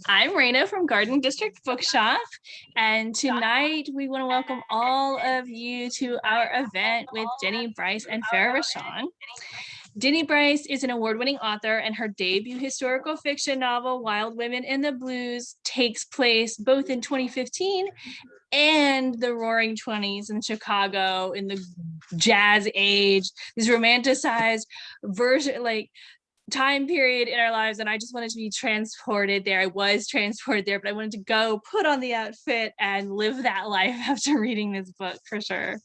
I'm Raina from Garden District Bookshop, and tonight we want to welcome all of you to our event with Denny, Bryce, and Farrah Rochon. Denny Bryce is an award-winning author, and her debut historical fiction novel, Wild Women in the Blues, takes place both in 2015 and the Roaring 20s in Chicago in the jazz age, this romanticized version, like time period in our lives, and I just wanted to be transported there. I was transported there, but I wanted to go put on the outfit and live that life after reading this book for sure.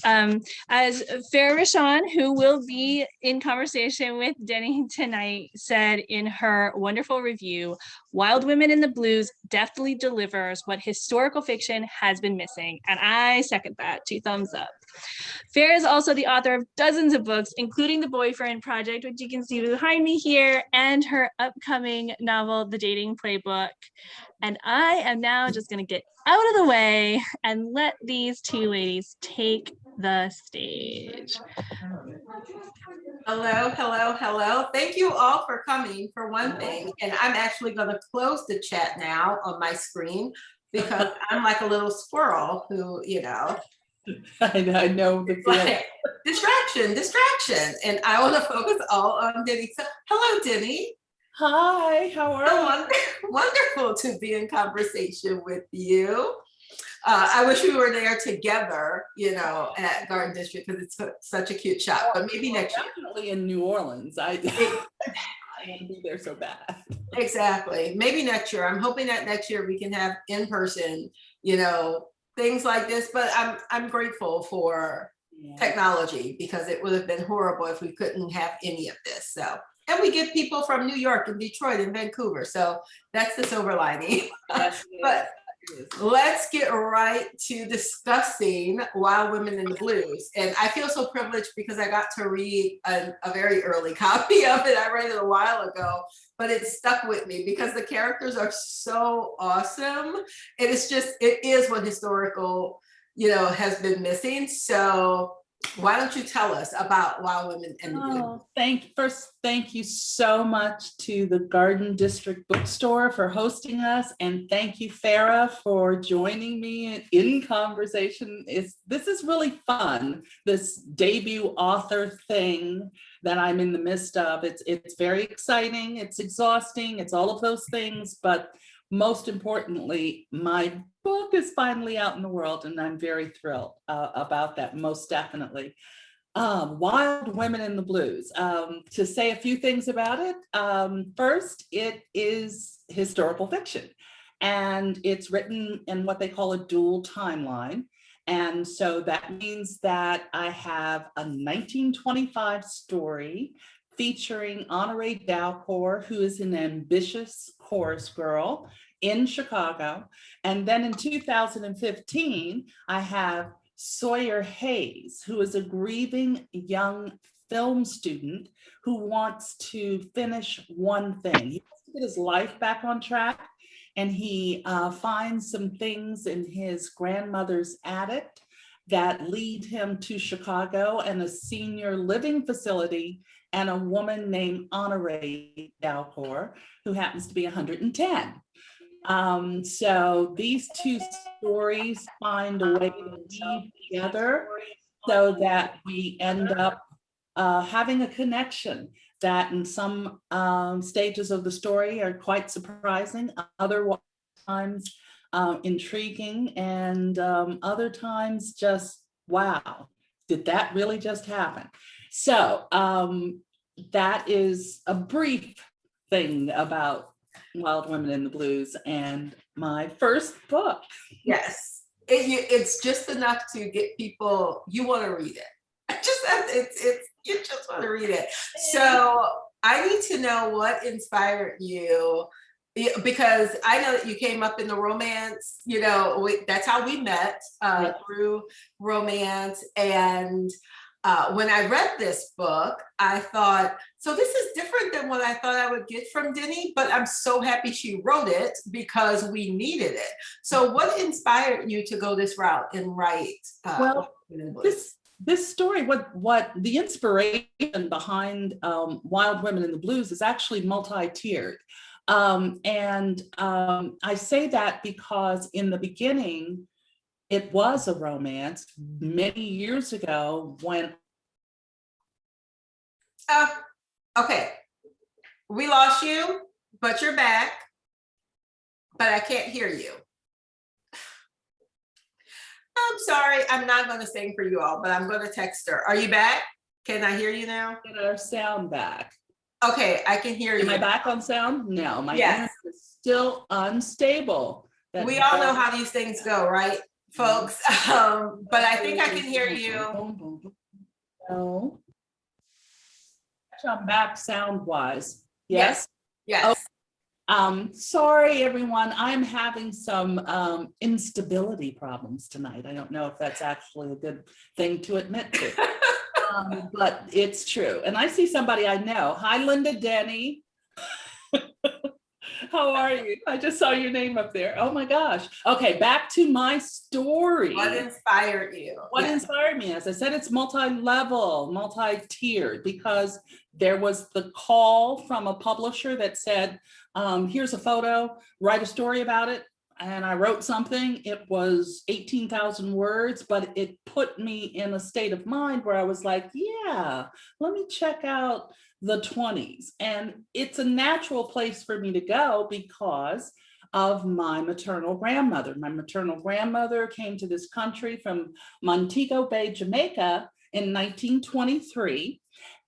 As Farrah Rochon, who will be in conversation with Denny tonight, said in her wonderful review, Wild Women in the Blues deftly delivers what historical fiction has been missing. And I second that, 2 thumbs up. Farrah is also the author of dozens of books, including The Boyfriend Project, which you can see behind me here, and her upcoming novel, The Dating Playbook. And I am now just going to get out of the way and let these 2 ladies take the stage. Hello. Thank you all for coming, for one thing. And I'm actually going to close the chat now on my screen because I'm like a little squirrel who, I know the feeling. Like, distraction. And I want to focus all on Denny. So, hello, Denny. Hi, how are you? Wonderful to be in conversation with you. I wish we were there together, at Garden District because it's such a cute shop. But maybe next year. Definitely in New Orleans. I want to be there so bad. Exactly. Maybe next year. I'm hoping that next year we can have in person, things like this. But I'm grateful for technology because it would have been horrible if we couldn't have any of this. So. And we get people from New York and Detroit and Vancouver. So that's the silver lining. But let's get right to discussing Wild Women in the Blues. And I feel so privileged because I got to read a very early copy of it. I read it a while ago, but it stuck with me because the characters are so awesome. And it is what historical, has been missing. So why don't you tell us about Wild Women in the Blues? Thank you so much to the Garden District Bookstore for hosting us, and thank you, Farrah, for joining me in conversation. This is really fun, this debut author thing that I'm in the midst of. It's very exciting, it's exhausting, it's all of those things, but most importantly, my book is finally out in the world, and I'm very thrilled about that, most definitely. Wild Women in the Blues. To say a few things about it, first, it is historical fiction, and it's written in what they call a dual timeline. And so that means that I have a 1925 story featuring Honorée Dalcour, who is an ambitious chorus girl in Chicago. And then in 2015, I have Sawyer Hayes, who is a grieving young film student who wants to finish one thing. He wants to get his life back on track, and he finds some things in his grandmother's attic that lead him to Chicago and a senior living facility and a woman named Honorée Dalcour, who happens to be 110. So these 2 stories find a way to weave together so that we end up having a connection that in some stages of the story are quite surprising, other times intriguing, and other times just, wow, did that really just happen? So that is a brief thing about Wild Women in the Blues and my first book. Yes, it's just enough to get people, you want to read it. You just want to read it. So I need to know what inspired you, because I know that you came up in the romance, that's how we met, through romance. And when I read this book, I thought, so this is different than what I thought I would get from Denny, but I'm so happy she wrote it because we needed it. So what inspired you to go this route and write? This story, what the inspiration behind Wild Women in the Blues is actually multi-tiered. I say that because in the beginning, it was a romance many years ago when. Okay, we lost you, but you're back, but I can't hear you. I'm sorry, I'm not going to sing for you all, but I'm going to text her. Are you back? Can I hear you now? Get our sound back. Okay, I can hear you. Am I back on sound? No, my Yes. internet is still unstable. We all know how these things go, right, folks? But I think I can hear you. No. I'm back sound wise. Yes. Yes. Sorry, everyone. I'm having some instability problems tonight. I don't know if that's actually a good thing to admit to, but it's true. And I see somebody I know. Hi, Linda Denny. How are you? I just saw your name up there. Oh my gosh. Okay, back to my story. What inspired you? What inspired me? As I said, it's multi-level, multi-tiered, because there was the call from a publisher that said, here's a photo, write a story about it. And I wrote something. It was 18,000 words, but it put me in a state of mind where I was like, yeah, let me check out the 20s. And it's a natural place for me to go because of my maternal grandmother. My maternal grandmother came to this country from Montego Bay, Jamaica in 1923.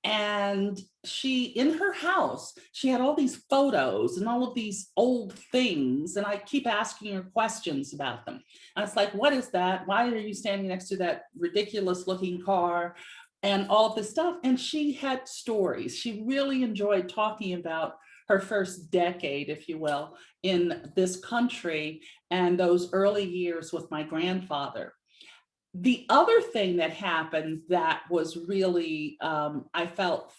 And she, in her house, she had all these photos and all of these old things. And I keep asking her questions about them. I was like, what is that? Why are you standing next to that ridiculous looking car? And all of this stuff. And she had stories. She really enjoyed talking about her first decade, if you will, in this country and those early years with my grandfather. The other thing that happened that was really, I felt,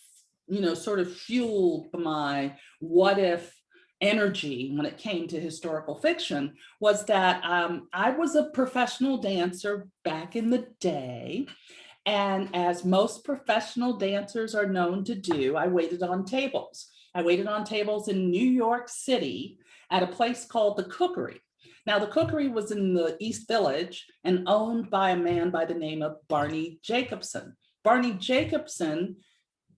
sort of fueled my what if energy when it came to historical fiction was that I was a professional dancer back in the day. And as most professional dancers are known to do, I waited on tables. I waited on tables in New York City at a place called The Cookery. Now, The Cookery was in the East Village and owned by a man by the name of Barney Jacobson. Barney Jacobson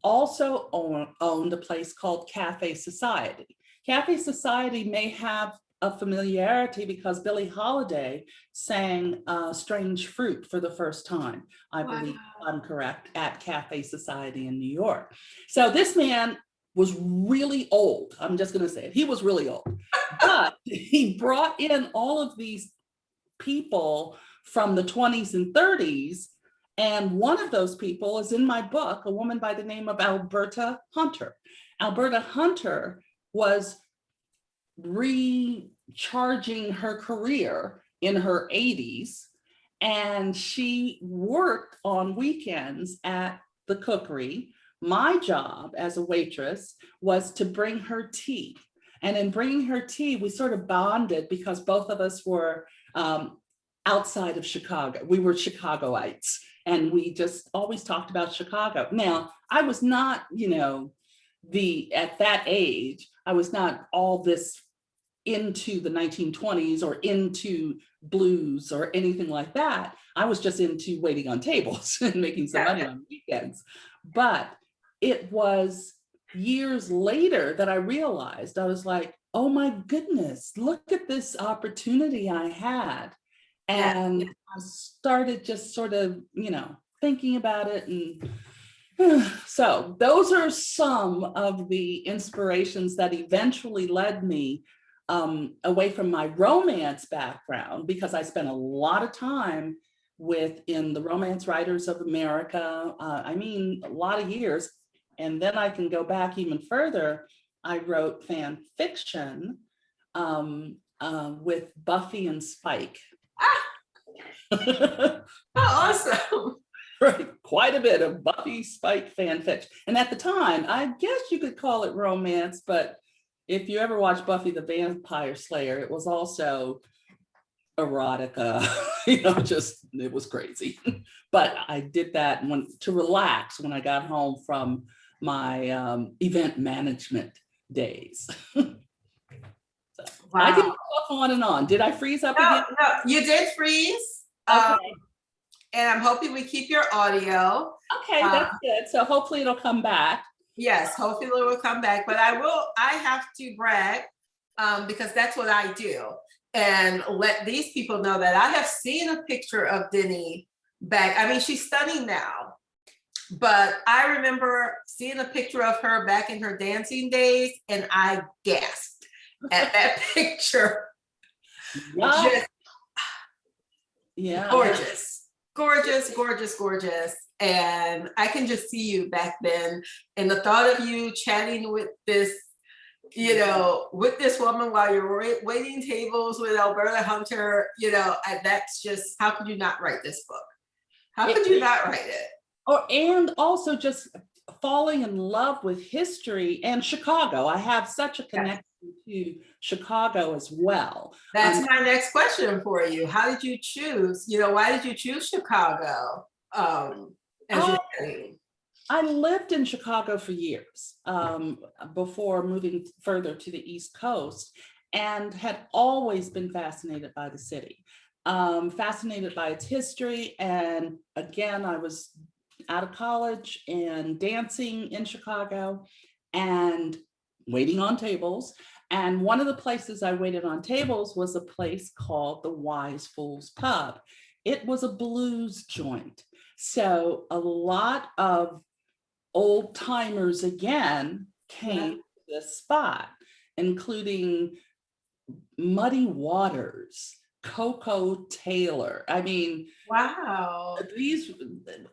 also owned a place called Cafe Society. Cafe Society may have a familiarity because Billie Holiday sang Strange Fruit for the first time, I believe I'm correct, at Cafe Society in New York. So this man was really old. I'm just going to say it. He was really old, but he brought in all of these people from the 20s and 30s. And one of those people is in my book, a woman by the name of Alberta Hunter. Alberta Hunter was recharging her career in her 80s. And she worked on weekends at The Cookery. My job as a waitress was to bring her tea. And in bringing her tea, we sort of bonded because both of us were outside of Chicago. We were Chicagoites, and we just always talked about Chicago. Now, I was not, at that age, I was not all this into the 1920s or into blues or anything like that. I was just into waiting on tables and making some money on weekends. But it was years later that I realized, I was like, oh my goodness, look at this opportunity I had. And I started just sort of, thinking about it. And so those are some of the inspirations that eventually led me away from my romance background, because I spent a lot of time in the Romance Writers of America. A lot of years. And then I can go back even further. I wrote fan fiction with Buffy and Spike. Oh, awesome. Right, quite a bit of Buffy Spike fan fiction. And at the time, I guess you could call it romance, but if you ever watched Buffy the Vampire Slayer, it was also erotica, it was crazy. But I did that to relax when I got home from my event management days. I can Wow. talk on and on. Did I freeze up No, again? no, you did freeze. Okay. And I'm hoping we keep your audio. Okay, that's good. So hopefully it'll come back. Yes, hopefully it will come back. But I have to brag because that's what I do. And let these people know that I have seen a picture of Denny back. I mean, she's stunning now. But I remember seeing a picture of her back in her dancing days, and I gasped at that picture. Just yeah, gorgeous, gorgeous, gorgeous, gorgeous. And I can just see you back then. And the thought of you chatting with this, with this woman while you're waiting tables with Alberta Hunter, and that's just, how could you not write this book? How could you not write it? And also just falling in love with history and Chicago. I have such a connection to Chicago as well. That's my next question for you. How did you choose? Why did you choose Chicago as your city? I lived in Chicago for years before moving further to the East Coast, and had always been fascinated by the city, fascinated by its history. And again, I was out of college and dancing in Chicago and waiting on tables. And one of the places I waited on tables was a place called the Wise Fools Pub. It was a blues joint. So a lot of old timers again came to this spot, including Muddy Waters, Coco Taylor. I mean, wow.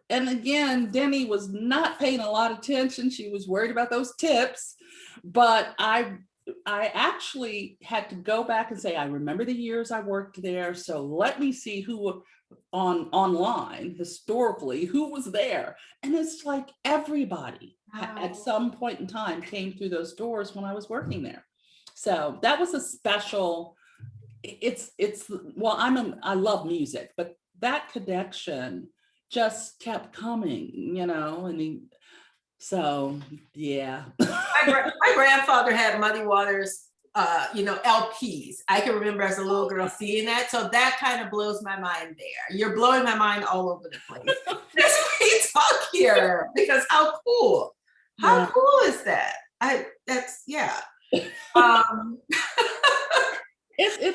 And again, Denny was not paying a lot of attention. She was worried about those tips, but I actually had to go back and say, I remember the years I worked there. So let me see who online historically, who was there. And it's like everybody at some point in time came through those doors when I was working there. So that was a special, I love music, but that connection just kept coming, so yeah. My grandfather had Muddy Waters, LPs. I can remember as a little girl seeing that. So that kind of blows my mind there. You're blowing my mind all over the place. That's why we talk here, because how cool. How cool is that? It's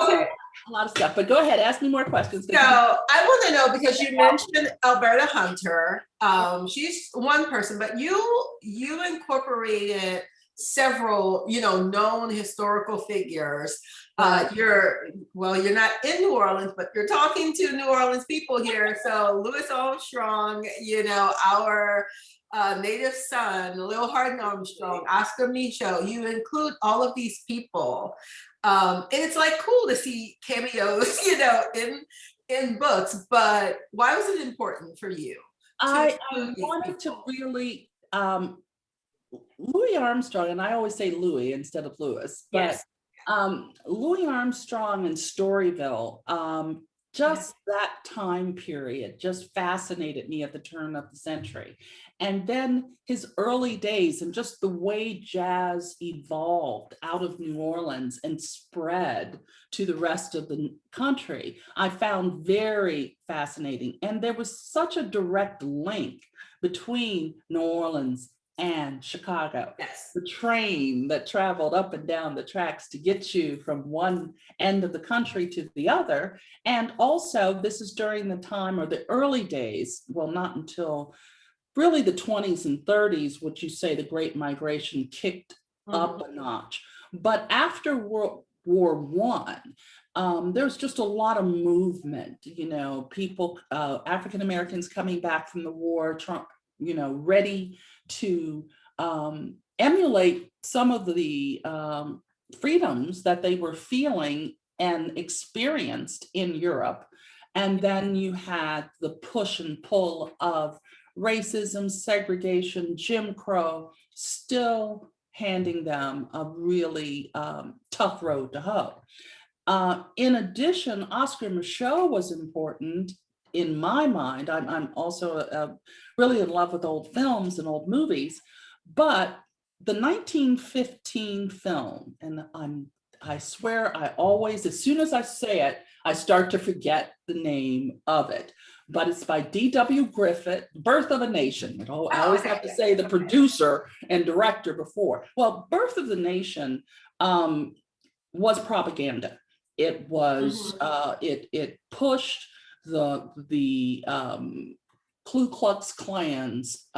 okay. A lot of stuff, but go ahead, ask me more questions. So I want to know, because you mentioned Alberta Hunter. She's one person, but you incorporated several, known historical figures. You're not in New Orleans, but you're talking to New Orleans people here. So Louis Armstrong, our native son, Lil Hardin Armstrong, Oscar Micho. You include all of these people. And it's like cool to see cameos, in books, but why was it important for you? I wanted to really, Louis Armstrong, and I always say Louis instead of Louis, but yes. Louis Armstrong and Storyville, just that time period just fascinated me at the turn of the century. And then his early days and just the way jazz evolved out of New Orleans and spread to the rest of the country, I found very fascinating. And there was such a direct link between New Orleans and Chicago. Yes. The train that traveled up and down the tracks to get you from one end of the country to the other. And also, this is during the time, or the early days, well, not until really the 20s and 30s, would you say the Great Migration kicked up a notch. But after World War I, there's just a lot of movement, people, African Americans coming back from the war, ready to emulate some of the freedoms that they were feeling and experienced in Europe. And then you had the push and pull of racism, segregation, Jim Crow, still handing them a really tough road to hoe. In addition, Oscar Micheaux was important in my mind. I'm also really in love with old films and old movies, but the 1915 film, and I swear I always, as soon as I say it, I start to forget the name of it. But it's by D.W. Griffith, Birth of a Nation. I always have to say the producer and director before. Well, Birth of the Nation was propaganda. It was, it pushed the Ku Klux Klan's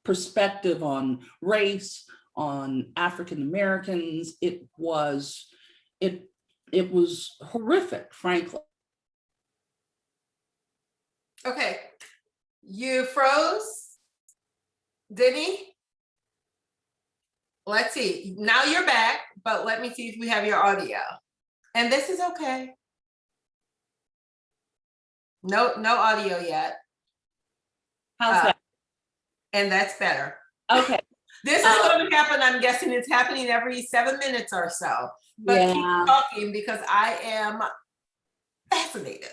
perspective on race, on African Americans. It was horrific, frankly. Okay, you froze, Denny? Let's see, now you're back, but let me see if we have your audio. And this is okay. No audio yet. How's that? And that's better. Okay. This is going to happen. I'm guessing it's happening every 7 minutes or so. But keep talking because I am fascinated.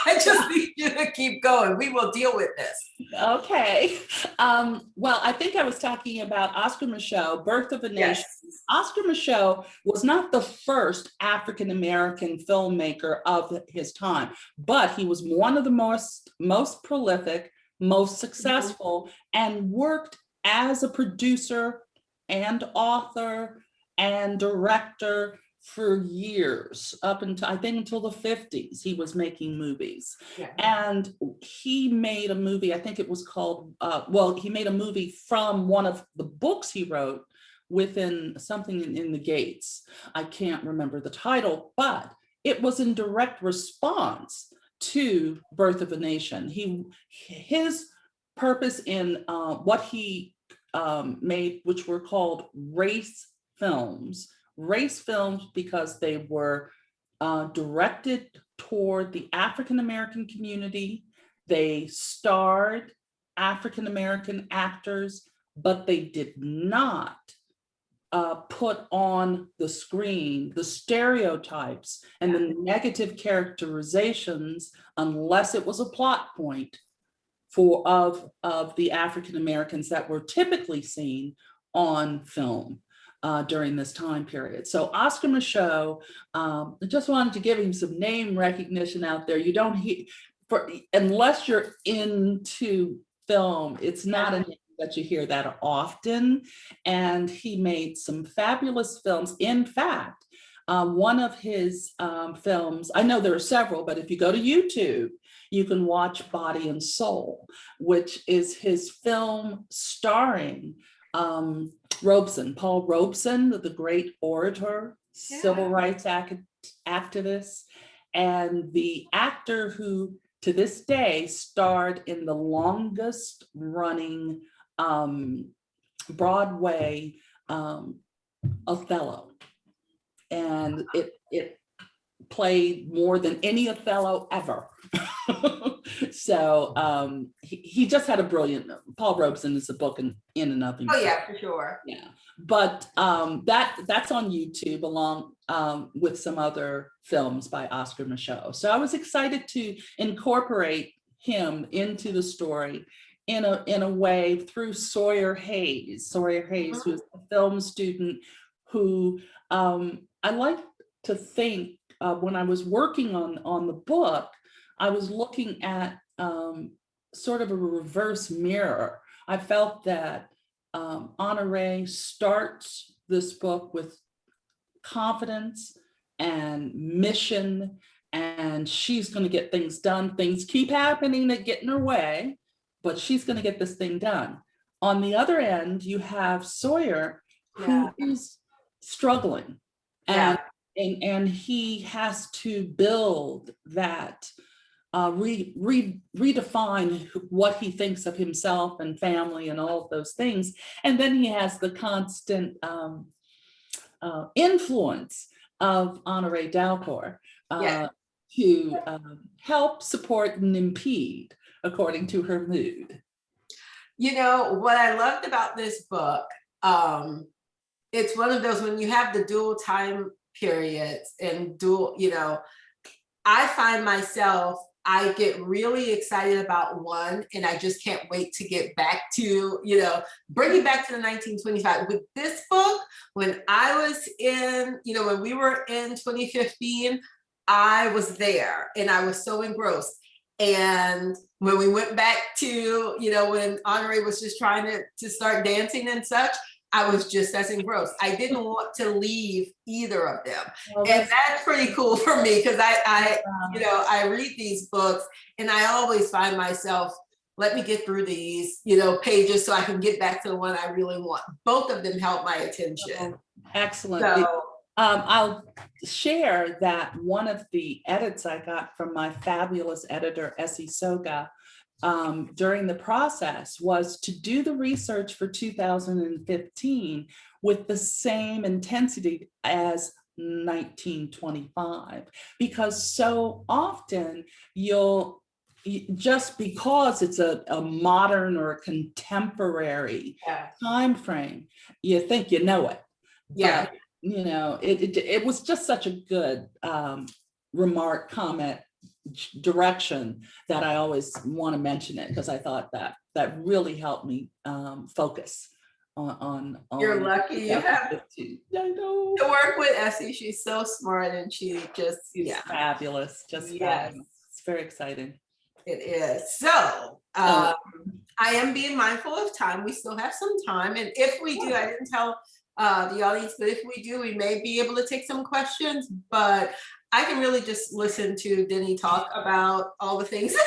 I just need you to keep going. We will deal with this. Okay. Well, I think I was talking about Oscar Micheaux, Birth of a Nation. Yes. Oscar Micheaux was not the first African-American filmmaker of his time, but he was one of the most prolific, most successful, and worked as a producer and author and director for years, up until I think until the 50s. He was making movies. And he made a movie, I think it was called, he made a movie from one of the books he wrote within something in the Gates. I can't remember the title, but it was in direct response to Birth of a Nation. His purpose in what he made, which were called race films because they were directed toward the African-American community. They starred African-American actors, but they did not put on the screen the stereotypes and the negative characterizations unless it was a plot point of the African Americans that were typically seen on film during this time period. So Oscar Micheaux, I just wanted to give him some name recognition out there. You don't hear, unless you're into film, it's not a name that you hear that often. And he made some fabulous films. In fact, one of his films, I know there are several, but if you go to YouTube, you can watch Body and Soul, which is his film starring Paul Robeson, the great orator, civil rights activist, and the actor who to this day starred in the longest running Broadway Othello. And it played more than any Othello ever. So he just had a brilliant, Paul Robeson is a book in and of himself. Oh yeah, for sure. Yeah, but that's on YouTube along with some other films by Oscar Micheaux. So I was excited to incorporate him into the story in a way through Sawyer Hayes. Sawyer Hayes, who's a film student who I like to think when I was working on the book, I was looking at sort of a reverse mirror. I felt that Honoré starts this book with confidence and mission, and she's going to get things done. Things keep happening that get in her way, but she's going to get this thing done. On the other end, you have Sawyer, who is struggling, and he has to build that, redefine what he thinks of himself and family and all of those things. And then he has the constant influence of Honoré Daucourt to help, support, and impede according to her mood. You know, what I loved about this book, it's one of those when you have the dual time periods and dual, you know, I find myself I get really excited about one, and I just can't wait to get back to, you know, bring it back to the 1925. With this book, when I was in, you know, when we were in 2015, I was there and I was so engrossed. And when we went back to, you know, when Honore was just trying to start dancing and such, I was just as engrossed. I didn't want to leave either of them. Well, and that's pretty cool for me, because I you know, I read these books and I always find myself, let me get through these, you know, pages so I can get back to the one I really want. Both of them held my attention. Excellent. So, I'll share that one of the edits I got from my fabulous editor, Essie Soga, during the process was to do the research for 2015 with the same intensity as 1925, because so often just because it's a modern or a contemporary time frame, you think you know it. yeah. But, you know, it was just such a good remark, comment, direction that I always want to mention it, because I thought that really helped me focus on You're lucky you have I know. to work with Essie. She's so smart, and she's fabulous, just fabulous. It's very exciting. It is. So I am being mindful of time. We still have some time, and if we do, I didn't tell the audience, but if we do, we may be able to take some questions, but I can really just listen to Denny talk about all the things that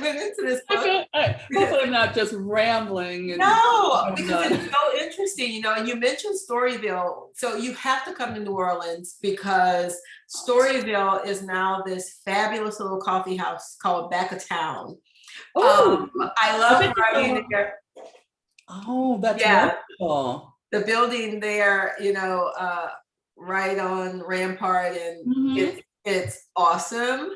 went into this book. Hopefully I'm not just rambling. No, because it's so interesting, you know, and you mentioned Storyville. So you have to come to New Orleans, because Storyville is now this fabulous little coffee house called Back of Town. I love writing there. Oh, that's wonderful. The building there, you know, right on Rampart, and it's awesome.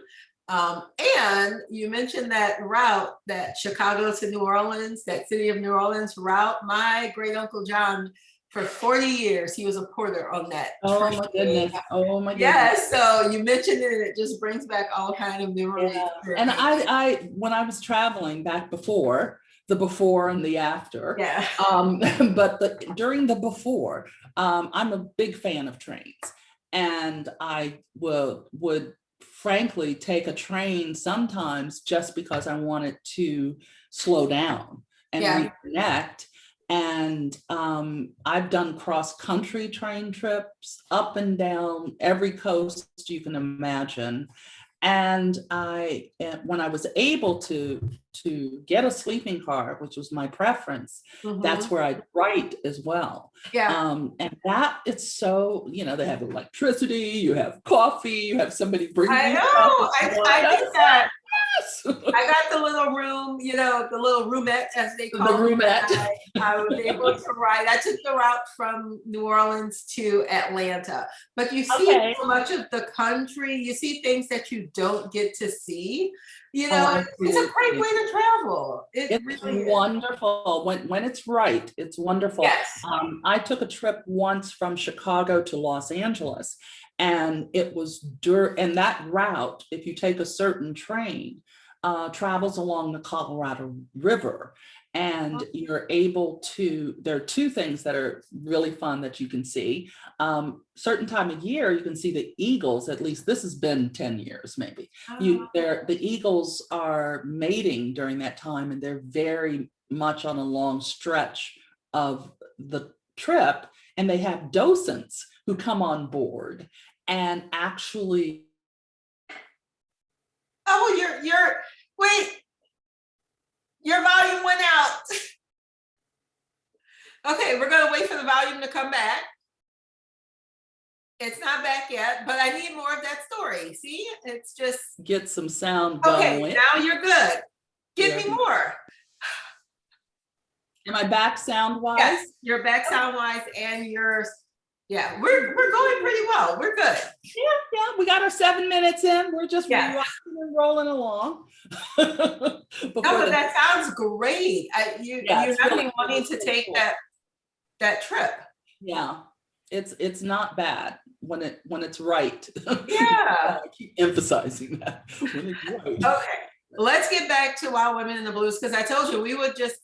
And you mentioned that route, that Chicago to New Orleans, that city of New Orleans route. My great uncle John, for 40 years, he was a porter on that. Oh my goodness. Oh my goodness. Yes. So you mentioned it, and it just brings back all kinds of memories. Yeah. And I when I was traveling back before, the before and the after. Yeah. But during the before, I'm a big fan of trains, and I would frankly take a train sometimes just because I wanted to slow down and reconnect. And I've done cross-country train trips up and down every coast you can imagine. And when I was able to get a sleeping car, which was my preference, that's where I'd write as well. And that it's so, you know, they have electricity, you have coffee, you have somebody bringing you. I know, I did that. I got the little room, you know, the little roomette, as they call it. The roomette. I was able to ride. I took the route from New Orleans to Atlanta. But you see so much of the country, you see things that you don't get to see. You know, it's a great way to travel. It's really wonderful. When it's right, it's wonderful. Yes. I took a trip once from Chicago to Los Angeles, and it was and that route, if you take a certain train, travels along the Colorado River, and you're able to, there are two things that are really fun that you can see. Certain time of year, you can see the eagles, at least this has been 10 years maybe. The eagles are mating during that time, and they're very much on a long stretch of the trip, and they have docents who come on board and actually. Oh, wait, your volume went out. Okay, we're gonna wait for the volume to come back. It's not back yet, but I need more of that story. See, it's just. Get some sound going. Okay, now you're good. Give me more. Am I back sound wise? Yes, you're back sound wise, and yours. Yeah, we're going pretty well. We're good. Yeah, we got our 7 minutes in. We're just rocking and rolling along. No, but that sounds great. You have been wanting to take that trip. Yeah. It's not bad when it's right. Yeah. I keep emphasizing that when it's right. Okay. Let's get back to Wild Women in the Blues, because I told you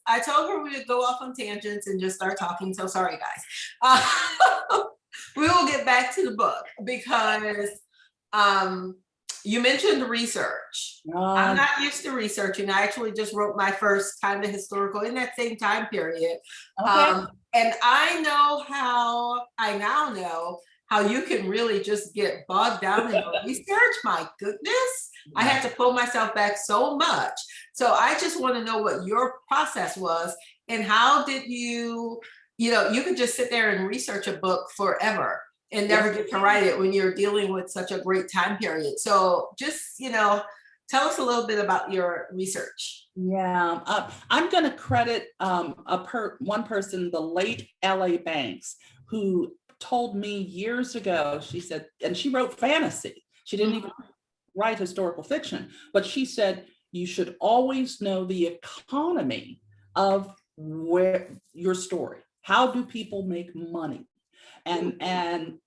I told her we would go off on tangents and just start talking. So sorry, guys. We will get back to the book because you mentioned research. I'm not used to researching. I actually just wrote my first kind of historical in that same time period. Okay. And I now know how you can really just get bogged down in research. My goodness, I had to pull myself back so much. So I just want to know what your process was and how did you could just sit there and research a book forever and never get to write it when you're dealing with such a great time period. So just, tell us a little bit about your research. Yeah, I'm going to credit one person, the late L.A. Banks, who told me years ago, she said, and she wrote fantasy. She didn't even write historical fiction, but she said, you should always know the economy of where your story. How do people make money? And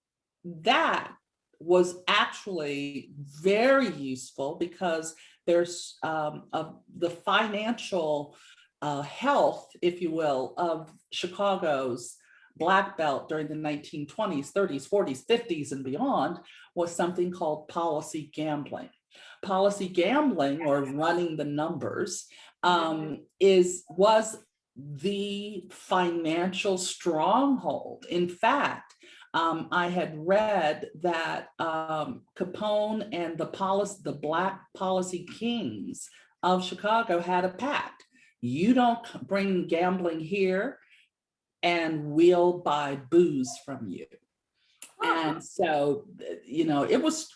that was actually very useful because there's the financial health, if you will, of Chicago's Black Belt during the 1920s, 30s, 40s, 50s, and beyond was something called policy gambling. Policy gambling, or running the numbers, was the financial stronghold. In fact, I had read that Capone and the Black policy kings of Chicago had a pact. You don't bring gambling here, and we'll buy booze from you. And so, it was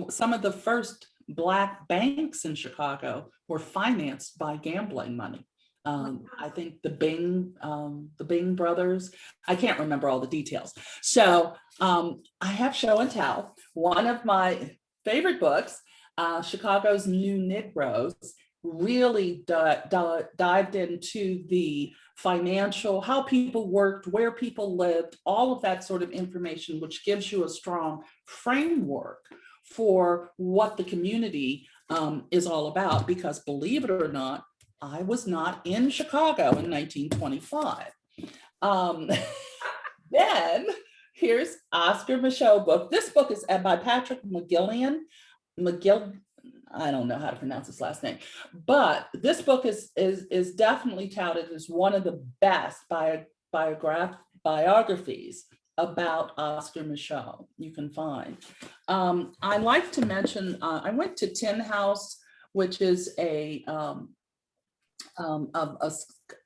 some of the first Black banks in Chicago were financed by gambling money. I think the Bing brothers, I can't remember all the details. So I have Show and Tell, one of my favorite books, Chicago's New Negroes, really dived into the financial, how people worked, where people lived, all of that sort of information, which gives you a strong framework for what the community is all about. Because believe it or not, I was not in Chicago in 1925. Then here's Oscar Micheaux book. This book is by Patrick McGillian. I don't know how to pronounce his last name, but this book is definitely touted as one of the best biographies about Oscar Micheaux you can find. I like to mention, I went to Tin House, which is a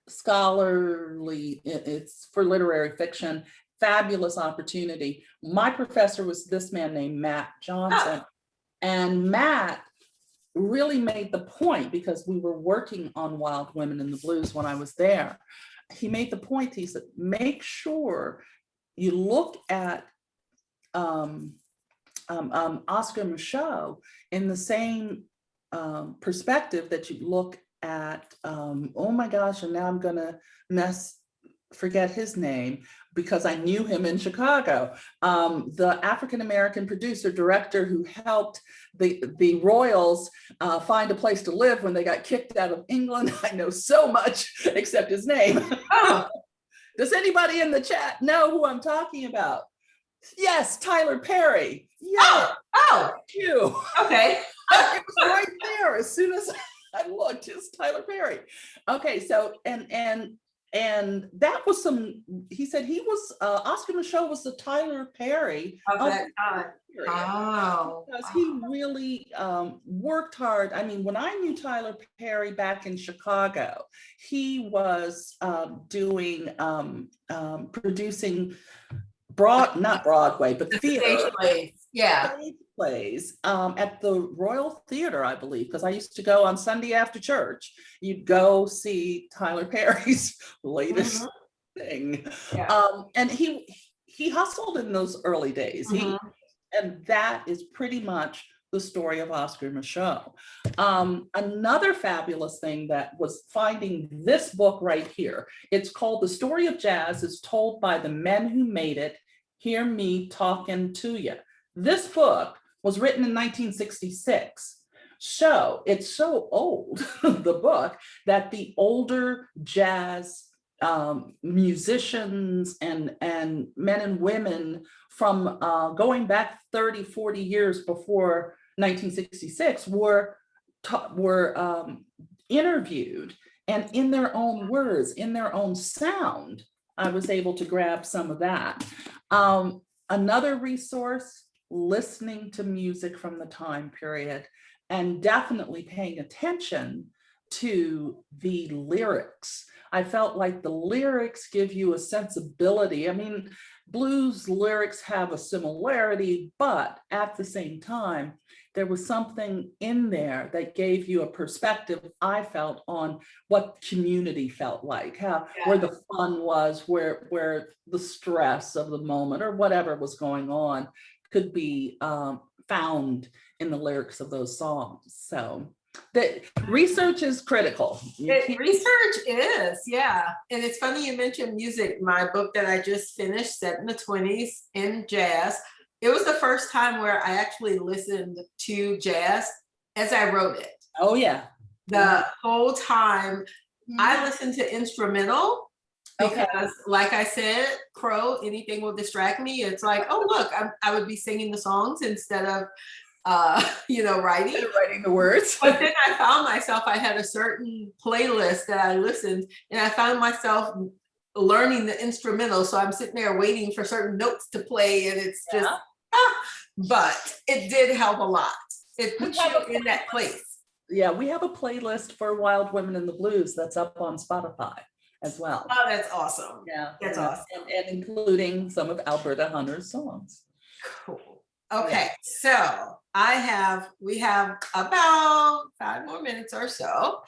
scholarly, it's for literary fiction, fabulous opportunity. My professor was this man named Matt Johnson, and Matt really made the point, because we were working on Wild Women in the Blues when I was there. He made the point, he said, make sure you look at Oscar Micheaux in the same perspective that you look at, oh my gosh, and now I'm gonna forget his name because I knew him in Chicago. The African-American producer director who helped the royals find a place to live when they got kicked out of England. I know so much except his name. Does anybody in the chat know who I'm talking about? Yes, Tyler Perry. Yeah. Oh, you. Okay. It was right there as soon as I looked. It's Tyler Perry. Okay, so and that was he said he was, Oscar Micheaux was the Tyler Perry of that time. Oh. Because he really worked hard. I mean, when I knew Tyler Perry back in Chicago, he was producing not Broadway, but theater. Stage plays. Yeah. Stage plays at the Royal Theater, I believe, because I used to go on Sunday after church. You'd go see Tyler Perry's latest thing. Yeah. And he hustled in those early days. And that is pretty much the story of Oscar Micheaux. Another fabulous thing that was finding this book right here. It's called The Story of Jazz is Told by the Men Who Made It hear me talking to you. This book was written in 1966. So it's so old, the book, that the older jazz musicians and men and women from going back 30, 40 years before 1966 were interviewed, and in their own words, in their own sound, I was able to grab some of that. Another resource, listening to music from the time period and definitely paying attention to the lyrics. I felt like the lyrics give you a sensibility. I mean, blues lyrics have a similarity, but at the same time, there was something in there that gave you a perspective, I felt, on what community felt like, where the fun was, where the stress of the moment or whatever was going on could be found in the lyrics of those songs. So the research is critical. Research is, yeah. And it's funny you mentioned music. My book that I just finished, set in the 20s in jazz, it was the first time where I actually listened to jazz as I wrote it. Oh, yeah. The whole time I listened to instrumental because, like I said, Crow, anything will distract me. It's like, oh, look, I would be singing the songs instead of writing the words. But then I found myself, I had a certain playlist that I listened, and I found myself learning the instrumental. So I'm sitting there waiting for certain notes to play, and it's just, but it did help a lot. It puts you in that place. Yeah, we have a playlist for Wild Women in the Blues that's up on Spotify as well. Oh, that's awesome. Yeah, that's awesome. And including some of Alberta Hunter's songs. Cool. Okay, so we have about 5 more minutes or so.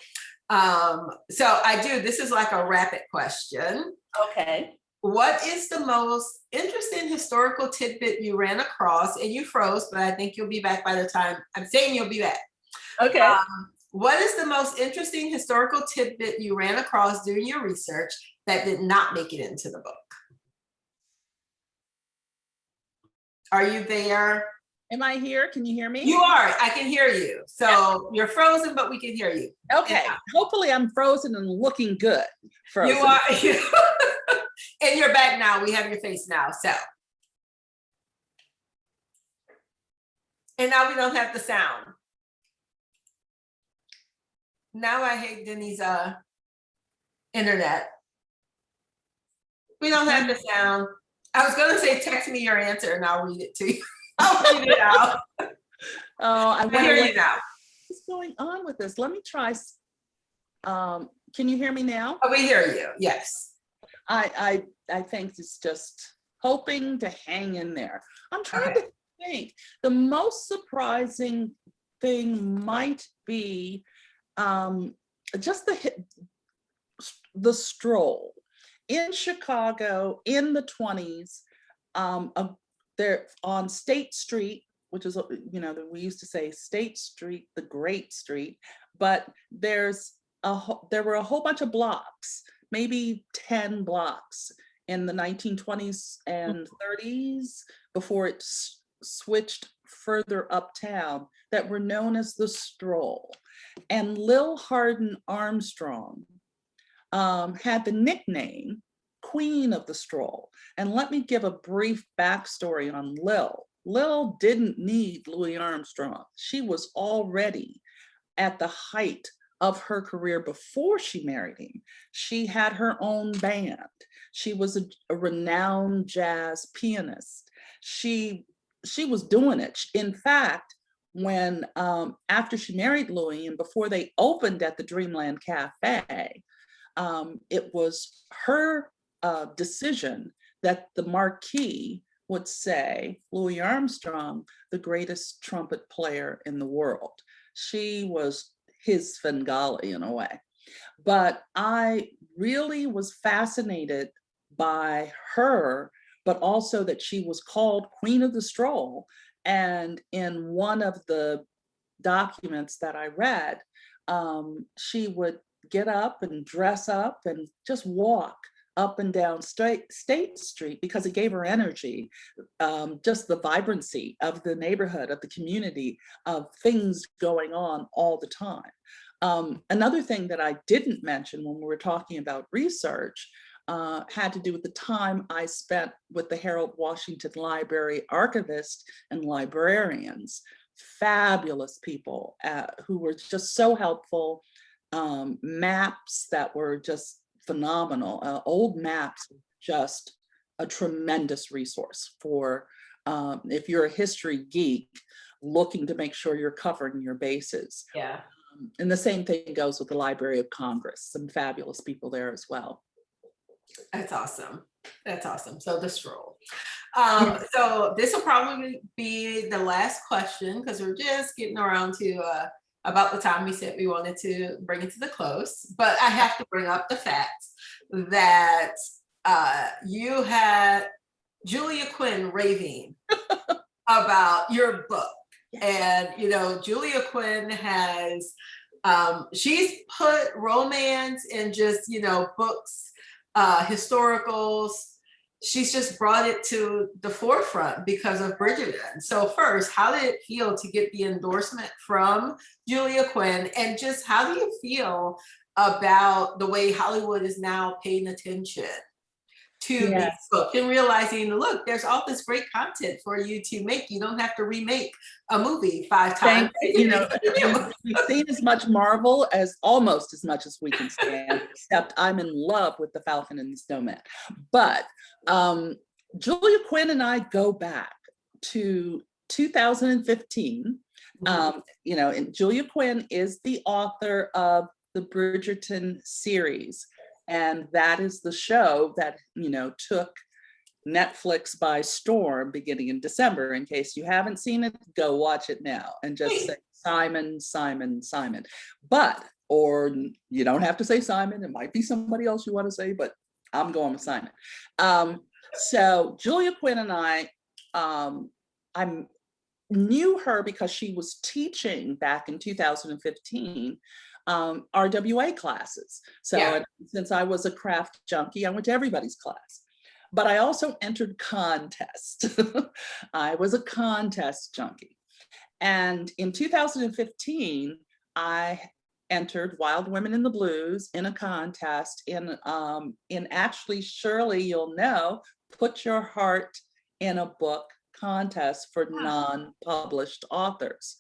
This is like a rapid question. Okay. What is the most interesting historical tidbit you ran across? And you froze, but I think you'll be back by the time I'm saying you'll be back. Okay. What is the most interesting historical tidbit you ran across during your research that did not make it into the book? Are you there? Am I here? Can you hear me? You are. I can hear you. So you're frozen, but we can hear you. Okay. Hopefully I'm frozen and looking good. Frozen. You are. And you're back now. We have your face now. So. And now we don't have the sound. Now I hate Denny's internet. We don't have the sound. I was going to say, text me your answer and I'll read it to you. I'll read it out. Oh, I hear you now. What's going on with this? Let me try. Can you hear me now? Oh, we hear you. Yes. I think it's just hoping to hang in there. I'm trying to think. The most surprising thing might be just the Stroll in Chicago in the 20s. They're on State Street, which is, we used to say State Street, the Great Street, but there were a whole bunch of blocks, maybe 10 blocks in the 1920s and 30s before it switched further uptown that were known as the Stroll. And Lil Hardin Armstrong had the nickname Queen of the Stroll. And let me give a brief backstory on Lil. Lil didn't need Louis Armstrong. She was already at the height of her career before she married him. She had her own band. She was a renowned jazz pianist. She was doing it. In fact, when after she married Louis and before they opened at the Dreamland Cafe, it was her decision that the marquee would say Louis Armstrong, the greatest trumpet player in the world. She was his Svengali in a way. But I really was fascinated by her, but also that she was called Queen of the Stroll. And in one of the documents that I read, she would get up and dress up and just walk up and down State Street because it gave her energy, just the vibrancy of the neighborhood, of the community, of things going on all the time. Another thing that I didn't mention when we were talking about research had to do with the time I spent with the Harold Washington Library archivists and librarians, fabulous people who were just so helpful. Maps that were just phenomenal. Old maps, just a tremendous resource for if you're a history geek looking to make sure you're covering your bases. Yeah. And the same thing goes with the Library of Congress, some fabulous people there as well. That's awesome. That's awesome. So the Stroll. So this will probably be the last question because we're just getting around to about the time we said we wanted to bring it to the close. But I have to bring up the fact that you had Julia Quinn raving about your book. And, you know, Julia Quinn has, she's put romance and just, you know, books, historicals. She's just brought it to the forefront because of Bridgerton. So first, how did it feel to get the endorsement from Julia Quinn? And just how do you feel about the way Hollywood is now paying attention to these books and realizing, look, there's all this great content for you to make. You don't have to remake a movie 5 times. You know, we've seen as much Marvel as almost as much as we can stand, except I'm in love with The Falcon and the Snowman. But Julia Quinn and I go back to 2015. You know, and Julia Quinn is the author of the Bridgerton series. And that is the show that, you know, took Netflix by storm beginning in December. In case you haven't seen it, go watch it now and just say Simon, Simon, Simon. But, or you don't have to say Simon, it might be somebody else you want to say, but I'm going with Simon. So Julia Quinn and I knew her because she was teaching back in 2015 RWA classes. So since I was a craft junkie, I went to everybody's class. But I also entered contests. I was a contest junkie. And in 2015, I entered Wild Women in the Blues in a contest in actually, Shirley, you'll know, Put Your Heart in a Book contest for non-published authors.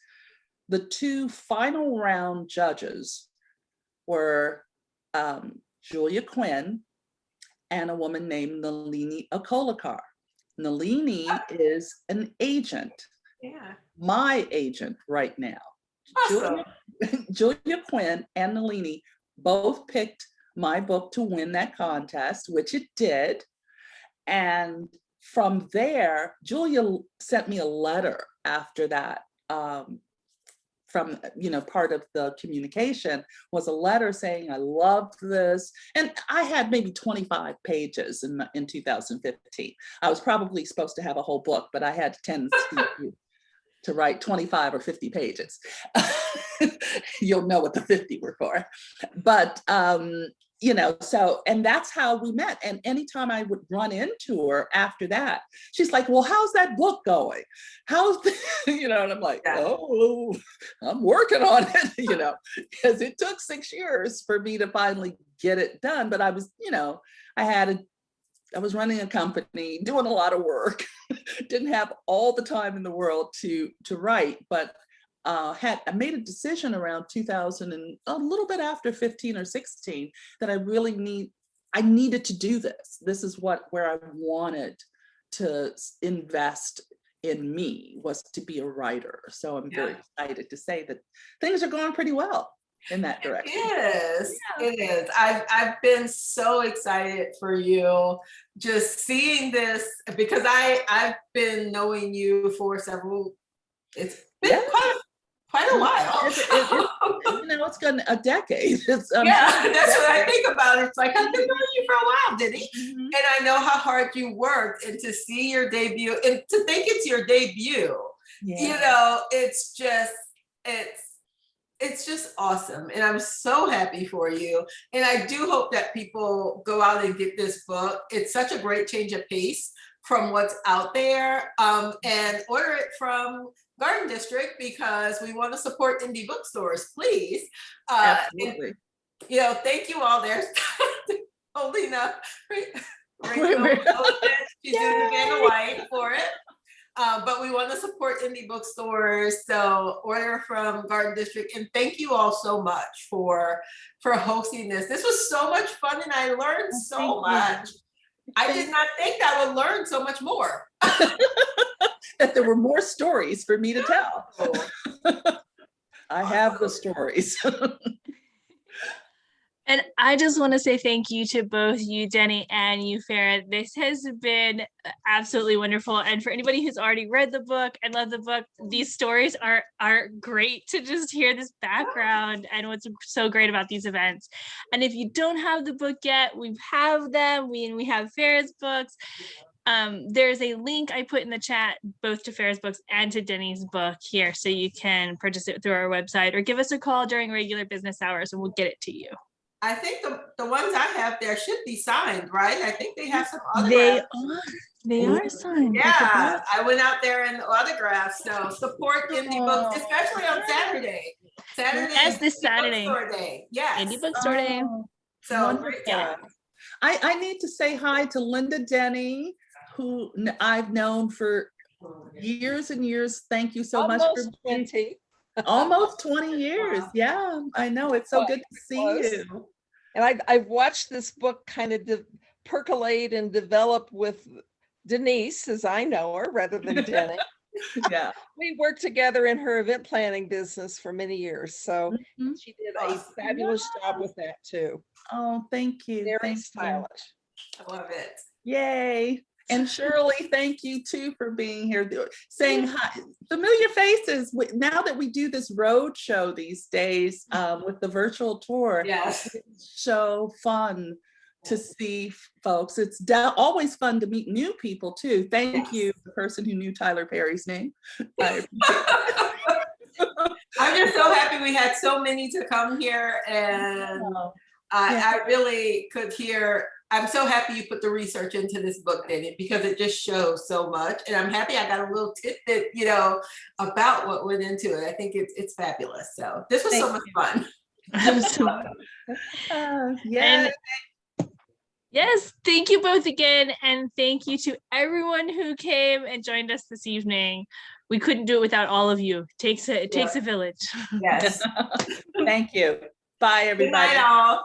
The 2 final round judges were Julia Quinn and a woman named Nalini Akolakar. Nalini is an agent, my agent right now. Awesome. Julia Quinn and Nalini both picked my book to win that contest, which it did. And from there, Julia sent me a letter after that. From, you know, part of the communication was a letter saying, I loved this. And I had maybe 25 pages in 2015. I was probably supposed to have a whole book, but I had a tendency to write 25 or 50 pages. You'll know what the 50 were for. But, you know, so, and that's how we met. And anytime I would run into her after that, she's like, well, how's that book going? How's, you know, and I'm like, oh, I'm working on it, you know, because it took 6 years for me to finally get it done. But I was, you know, I was running a company, doing a lot of work, didn't have all the time in the world to write, but I made a decision around 2000 and a little bit after 15 or 16 that I needed to do this. This is where I wanted to invest in me, was to be a writer. So I'm very excited to say that things are going pretty well in that direction. It is. I've been so excited for you just seeing this, because I've been knowing you for it's been quite a while. You know, it's been a decade. That's what I think about. It's like, I've been knowing you for a while, Denny. And I know how hard you worked, and to see your debut, and to think it's your debut, you know, it's it's just awesome. And I'm so happy for you. And I do hope that people go out and get this book. It's such a great change of pace from what's out there, and order it from Garden District because we want to support indie bookstores, please. Absolutely. And, thank you all. There's holding up. She's doing the Vanna White for it. But we want to support indie bookstores, so order from Garden District. And thank you all so much for hosting this. This was so much fun, and I learned so much. I did not think I would learn so much more. That there were more stories for me to tell. I have the stories. And I just want to say thank you to both you, Denny, and you, Farrah. This has been absolutely wonderful. And for anybody who's already read the book and loved the book, these stories are great to just hear this background and what's so great about these events. And if you don't have the book yet, we have them. We have Farrah's books. There's a link I put in the chat, both to Farrah's books and to Denny's book here, so you can purchase it through our website or give us a call during regular business hours and we'll get it to you. I think the ones I have there should be signed, right? I think they have some autographs. They are signed. Yeah, I went out there and autographed. So support indie books, especially on Saturday. Yes, this Saturday. Bookstore Day. Yes. Indie Bookstore Day. So great job. I need to say hi to Linda Denny, who I've known for years and years. Thank you so much for 20. Almost 20 years. Yeah, I know. It's so good to see you. And I've watched this book kind of percolate and develop with Denise, as I know her, rather than Denny. Yeah. We worked together in her event planning business for many years. So she did a fabulous job with that too. Oh, thank you. Very stylish. I love it. Yay. And Shirley, thank you too for being here, saying hi. Familiar faces. Now that we do this road show these days with the virtual tour, yes, it's so fun to see folks. It's always fun to meet new people too. Thank you, the person who knew Tyler Perry's name. I'm just so happy we had so many to come here, and I really could hear. I'm so happy you put the research into this book, Denny, because it just shows so much. And I'm happy I got a little tidbit, about what went into it. I think it's fabulous. So this was so much fun. Absolutely. Yes, thank you both again. And thank you to everyone who came and joined us this evening. We couldn't do it without all of you. It takes a village. Yes. Thank you. Bye, everybody. Good night, all.